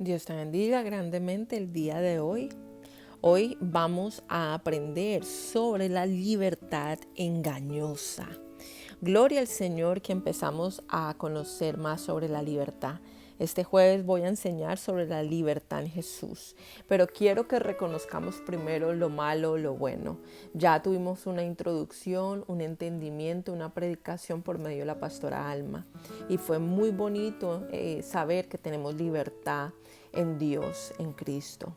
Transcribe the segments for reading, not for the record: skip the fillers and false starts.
Dios te bendiga grandemente el día de hoy. Hoy vamos a aprender sobre la libertad engañosa. Gloria al Señor que empezamos a conocer más sobre la libertad. Este jueves voy a enseñar sobre la libertad en Jesús, pero quiero que reconozcamos primero lo malo, lo bueno. Ya tuvimos una introducción, un entendimiento, una predicación por medio de la pastora Alma y fue muy bonito saber que tenemos libertad en Dios, en Cristo.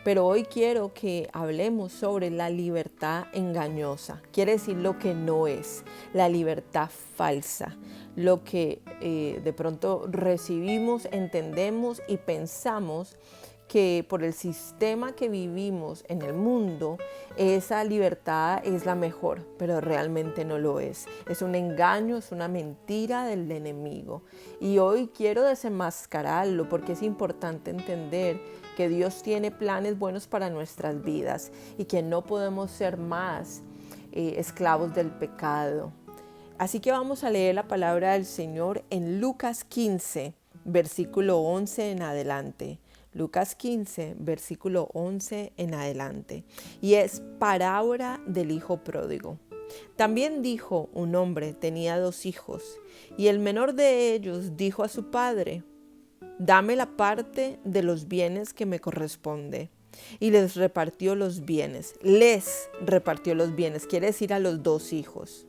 Pero hoy quiero que hablemos sobre la libertad engañosa. Quiere decir lo que no es, la libertad falsa. Lo que de pronto recibimos, entendemos y pensamos que por el sistema que vivimos en el mundo, esa libertad es la mejor, pero realmente no lo es. Es un engaño, es una mentira del enemigo. Y hoy quiero desenmascararlo porque es importante entender que Dios tiene planes buenos para nuestras vidas y que no podemos ser más esclavos del pecado. Así que vamos a leer la palabra del Señor en Lucas 15, versículo 11 en adelante. Lucas 15, versículo 11 en adelante. Y es parábola del hijo pródigo. También dijo: un hombre tenía 2 hijos, y el menor de ellos dijo a su padre: dame la parte de los bienes que me corresponde. Y les repartió los bienes. Les repartió los bienes, quiere decir a los 2 hijos.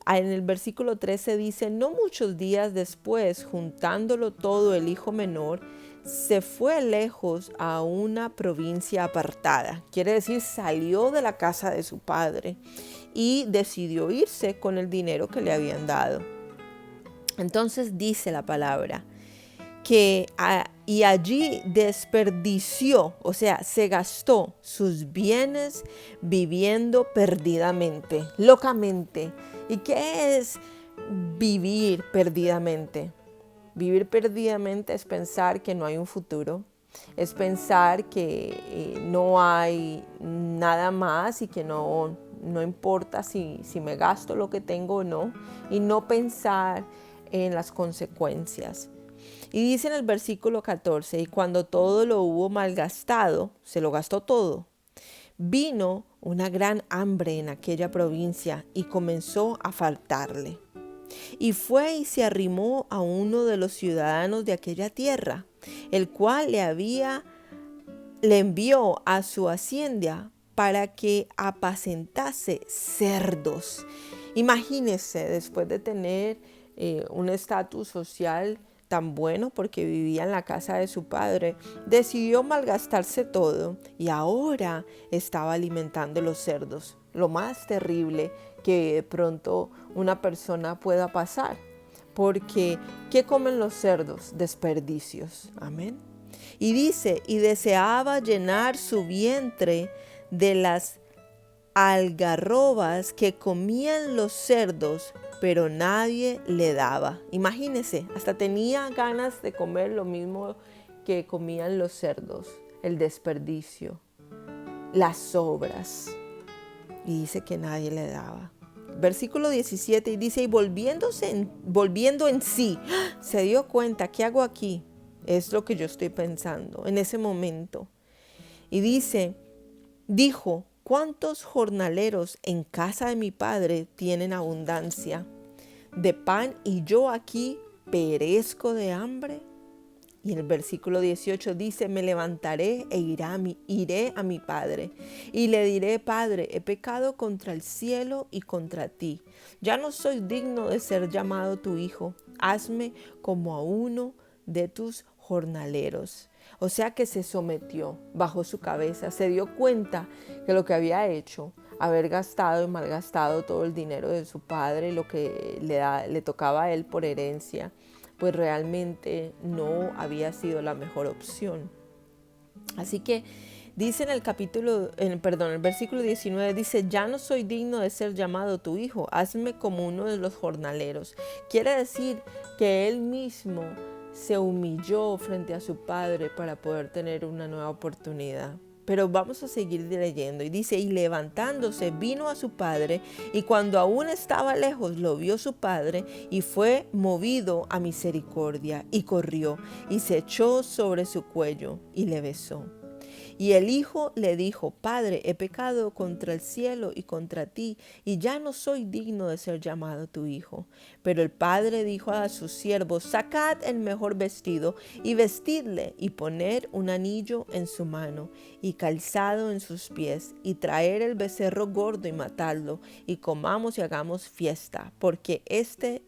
En el versículo 13 dice: no muchos días después, juntándolo todo, el hijo menor se fue lejos a una provincia apartada. Quiere decir, salió de la casa de su padre y decidió irse con el dinero que le habían dado. Entonces dice la palabra y allí desperdició, o sea, se gastó sus bienes viviendo perdidamente, locamente. ¿Y qué es vivir perdidamente? Vivir perdidamente es pensar que no hay un futuro, es pensar que no hay nada más y que no importa si me gasto lo que tengo o no, y no pensar en las consecuencias. Y dice en el versículo 14: y cuando todo lo hubo malgastado, se lo gastó todo, vino una gran hambre en aquella provincia y comenzó a faltarle. Y fue y se arrimó a uno de los ciudadanos de aquella tierra, el cual le envió a su hacienda para que apacentase cerdos. Imagínese, después de tener un estatus social tan bueno porque vivía en la casa de su padre, decidió malgastarse todo y ahora estaba alimentando los cerdos. Lo más terrible que de pronto una persona pueda pasar. Porque, ¿qué comen los cerdos? Desperdicios. Amén. Y dice: y deseaba llenar su vientre de las algarrobas que comían los cerdos, pero nadie le daba. Imagínese, hasta tenía ganas de comer lo mismo que comían los cerdos, el desperdicio, las sobras. Y dice que nadie le daba. Versículo 17 y dice: y volviendo en sí, se dio cuenta: ¿qué hago aquí? Es lo que yo estoy pensando en ese momento. Y dijo: ¿cuántos jornaleros en casa de mi padre tienen abundancia de pan y yo aquí perezco de hambre? Y en el versículo 18 dice: me levantaré e iré a mi padre y le diré: Padre, he pecado contra el cielo y contra ti. Ya no soy digno de ser llamado tu hijo. Hazme como a uno de tus jornaleros. O sea que se sometió, bajó su cabeza, se dio cuenta que lo que había hecho, haber gastado y malgastado todo el dinero de su padre, lo que le tocaba a él por herencia, pues realmente no había sido la mejor opción. Así que dice en el versículo 19, dice: ya no soy digno de ser llamado tu hijo, hazme como uno de los jornaleros. Quiere decir que él mismo se humilló frente a su padre para poder tener una nueva oportunidad. Pero vamos a seguir leyendo. Y dice, y levantándose vino a su padre, y cuando aún estaba lejos lo vio su padre, y fue movido a misericordia, y corrió, y se echó sobre su cuello, y le besó. Y el hijo le dijo, Padre, he pecado contra el cielo y contra ti, y ya no soy digno de ser llamado tu hijo. Pero el padre dijo a sus siervos, sacad el mejor vestido y vestidle, y poner un anillo en su mano y calzado en sus pies, y traer el becerro gordo y matarlo, y comamos y hagamos fiesta, porque este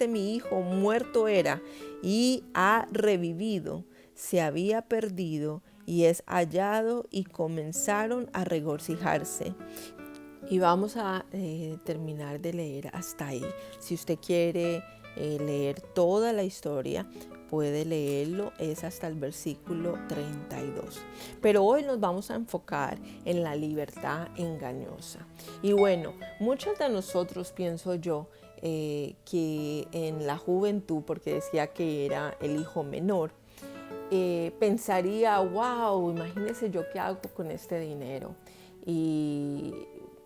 mi hijo muerto era y ha revivido, se había perdido y es hallado, y comenzaron a regocijarse. Y vamos a terminar de leer hasta ahí. Si usted quiere leer toda la historia, puede leerlo, es hasta el versículo 32. Pero hoy nos vamos a enfocar en la libertad engañosa. Y bueno, muchos de nosotros, pienso yo, que en la juventud, porque decía que era el hijo menor, pensaría, wow, imagínese yo qué hago con este dinero. Y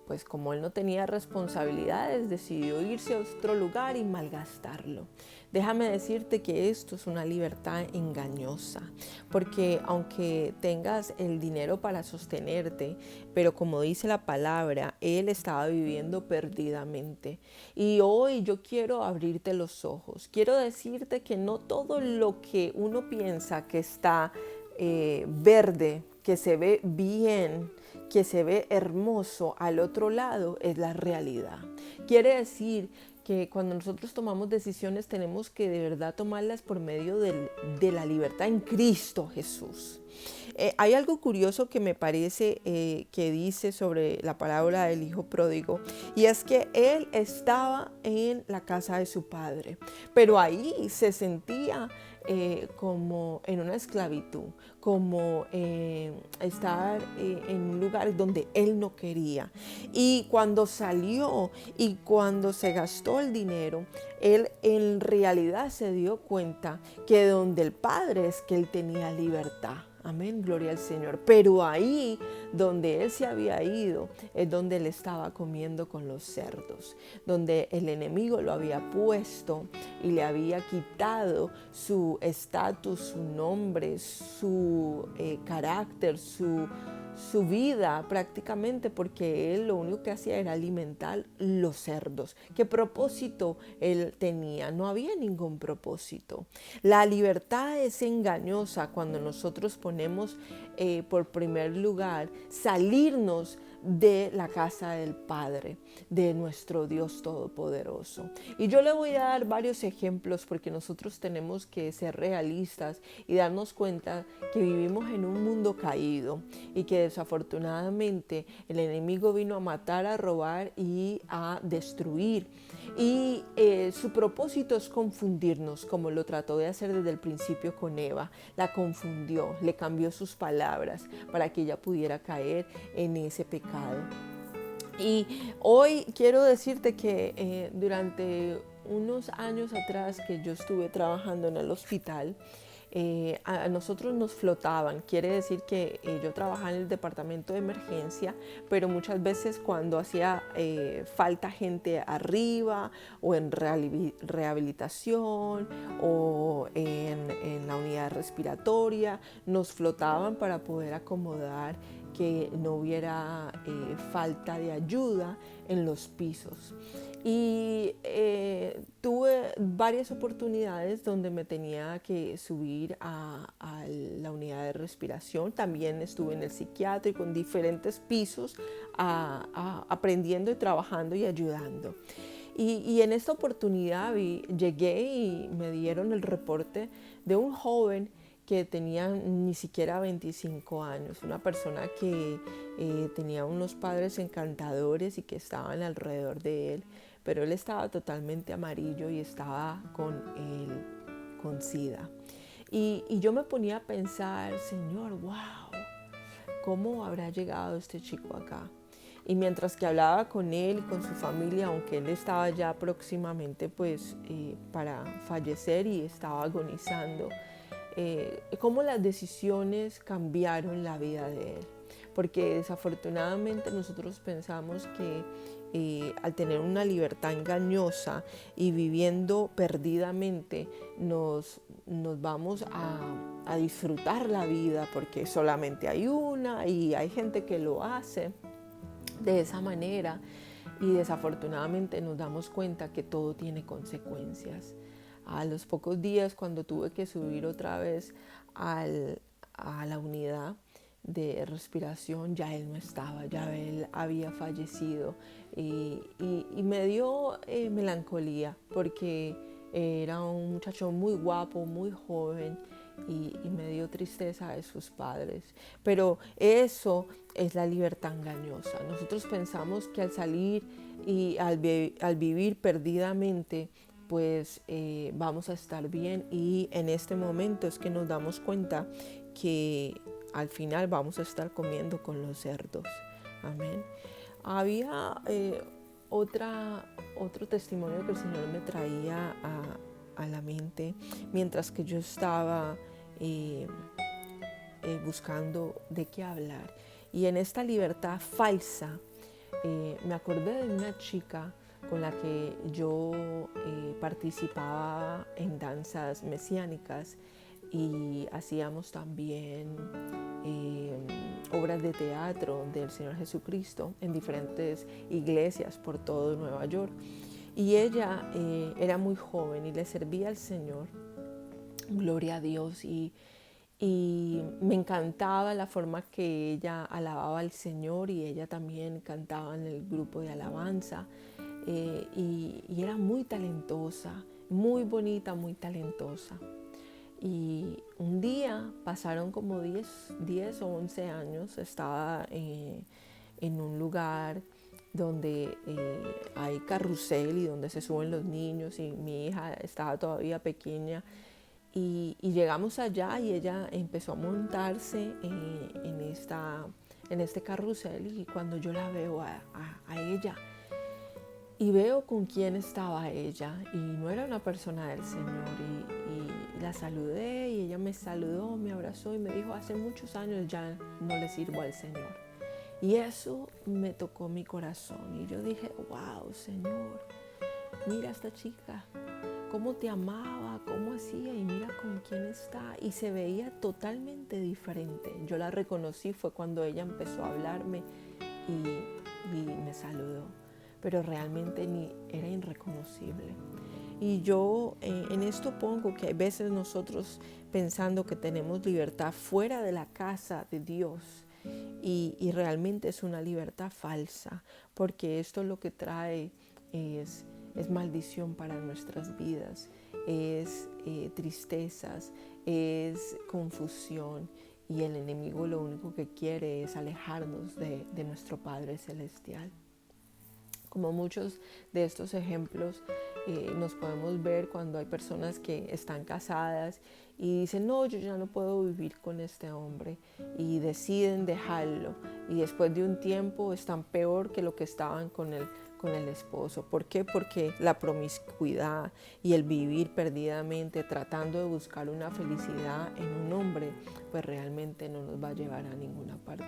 pues como él no tenía responsabilidades, decidió irse a otro lugar y malgastarlo. Déjame decirte que esto es una libertad engañosa, porque aunque tengas el dinero para sostenerte, pero como dice la palabra, él estaba viviendo perdidamente. Y hoy yo quiero abrirte los ojos, quiero decirte que no todo lo que uno piensa que está verde, que se ve bien, que se ve hermoso al otro lado, es la realidad. Quiere decir que cuando nosotros tomamos decisiones tenemos que de verdad tomarlas por medio de la libertad en Cristo Jesús. Hay algo curioso que me parece que dice sobre la parábola del hijo pródigo, y es que él estaba en la casa de su padre, pero ahí se sentía como en una esclavitud, como estar en un lugar donde él no quería. Y cuando salió y cuando se gastó el dinero, él en realidad se dio cuenta que donde el Padre es que él tenía libertad. Amén, gloria al Señor. Pero ahí donde él se había ido es donde él estaba comiendo con los cerdos, donde el enemigo lo había puesto y le había quitado su estatus, su nombre, su carácter, su vida prácticamente, porque él lo único que hacía era alimentar los cerdos. ¿Qué propósito él tenía? No había ningún propósito. La libertad es engañosa cuando nosotros ponemos por primer lugar salirnos de la casa del Padre, de nuestro Dios Todopoderoso. Y yo le voy a dar varios ejemplos porque nosotros tenemos que ser realistas y darnos cuenta que vivimos en un mundo caído y que desafortunadamente el enemigo vino a matar, a robar y a destruir. Y su propósito es confundirnos, como lo trató de hacer desde el principio con Eva. La confundió, le cambió sus palabras para que ella pudiera caer en ese pecado. Y hoy quiero decirte que durante unos años atrás que yo estuve trabajando en el hospital, a nosotros nos flotaban. Quiere decir que yo trabajaba en el departamento de emergencia, pero muchas veces cuando hacía falta gente arriba o en rehabilitación o en la unidad respiratoria, nos flotaban para poder acomodar que no hubiera falta de ayuda en los pisos. Y tuve varias oportunidades donde me tenía que subir a la unidad de respiración. También estuve en el psiquiátrico, en diferentes pisos, aprendiendo y trabajando y ayudando. Y en esta oportunidad llegué y me dieron el reporte de un joven que tenía ni siquiera 25 años, una persona que tenía unos padres encantadores y que estaban alrededor de él, pero él estaba totalmente amarillo y estaba con SIDA. Y yo me ponía a pensar, Señor, wow, ¿cómo habrá llegado este chico acá? Y mientras que hablaba con él y con su familia, aunque él estaba ya próximamente para fallecer y estaba agonizando, cómo las decisiones cambiaron la vida de él. Porque desafortunadamente nosotros pensamos que al tener una libertad engañosa y viviendo perdidamente nos vamos a disfrutar la vida porque solamente hay una y hay gente que lo hace de esa manera y desafortunadamente nos damos cuenta que todo tiene consecuencias. A los pocos días, cuando tuve que subir otra vez a la unidad de respiración, ya él no estaba, ya él había fallecido y me dio melancolía porque era un muchacho muy guapo, muy joven y me dio tristeza de sus padres. Pero eso es la libertad engañosa. Nosotros pensamos que al salir y al vivir perdidamente, pues vamos a estar bien y en este momento es que nos damos cuenta que al final vamos a estar comiendo con los cerdos. Amén. Había otro testimonio que el Señor me traía a la mente mientras que yo estaba buscando de qué hablar. Y en esta libertad falsa, me acordé de una chica con la que yo participaba en danzas mesiánicas y hacíamos también obras de teatro del Señor Jesucristo en diferentes iglesias por todo Nueva York. Y ella era muy joven y le servía al Señor, gloria a Dios, y me encantaba la forma que ella alababa al Señor y ella también cantaba en el grupo de alabanza y era muy talentosa, muy bonita, muy talentosa. Y un día pasaron como 10 o 11 años, estaba en un lugar donde hay carrusel y donde se suben los niños y mi hija estaba todavía pequeña y llegamos allá y ella empezó a montarse en este carrusel y cuando yo la veo a ella y veo con quién estaba ella y no era una persona del Señor y la saludé y ella me saludó, me abrazó y me dijo hace muchos años ya no le sirvo al Señor. Y eso me tocó mi corazón y yo dije, wow, Señor, mira a esta chica, cómo te amaba, cómo hacía y mira con quién está. Y se veía totalmente diferente. Yo la reconocí, fue cuando ella empezó a hablarme y me saludó. Pero realmente era irreconocible. Y yo en esto pongo que hay veces nosotros pensando que tenemos libertad fuera de la casa de Dios y realmente es una libertad falsa, porque esto lo que trae es maldición para nuestras vidas, es tristezas, es confusión y el enemigo lo único que quiere es alejarnos de nuestro Padre Celestial. Como muchos de estos ejemplos nos podemos ver cuando hay personas que están casadas y dicen, no, yo ya no puedo vivir con este hombre y deciden dejarlo y después de un tiempo están peor que lo que estaban con el esposo. ¿Por qué? Porque la promiscuidad y el vivir perdidamente tratando de buscar una felicidad en un hombre, pues realmente no nos va a llevar a ninguna parte.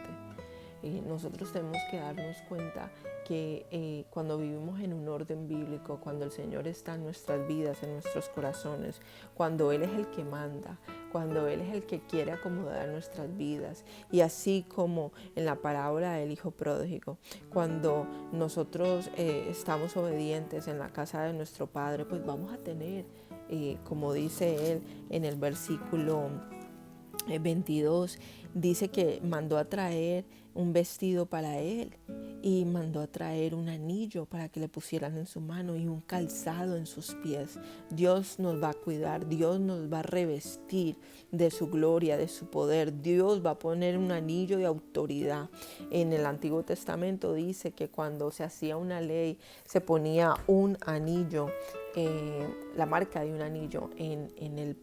Nosotros tenemos que darnos cuenta que cuando vivimos en un orden bíblico, cuando el Señor está en nuestras vidas, en nuestros corazones, cuando Él es el que manda, cuando Él es el que quiere acomodar nuestras vidas, y así como en la parábola del hijo pródigo, cuando nosotros estamos obedientes en la casa de nuestro Padre, pues vamos a tener, como dice Él en el versículo 22, dice que mandó a traer un vestido para él y mandó a traer un anillo para que le pusieran en su mano y un calzado en sus pies. Dios nos va a cuidar, Dios nos va a revestir de su gloria, de su poder. Dios va a poner un anillo de autoridad. En el Antiguo Testamento dice que cuando se hacía una ley se ponía un anillo, la marca de un anillo en el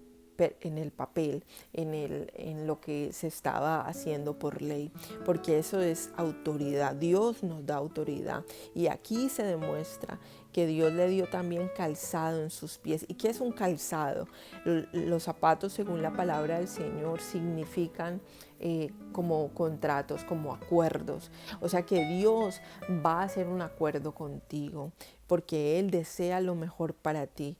en el papel, en lo que se estaba haciendo por ley, porque eso es autoridad. Dios nos da autoridad y aquí se demuestra que Dios le dio también calzado en sus pies. ¿Y qué es un calzado? Los zapatos, según la palabra del Señor, significan como contratos, como acuerdos. O sea que Dios va a hacer un acuerdo contigo porque Él desea lo mejor para ti.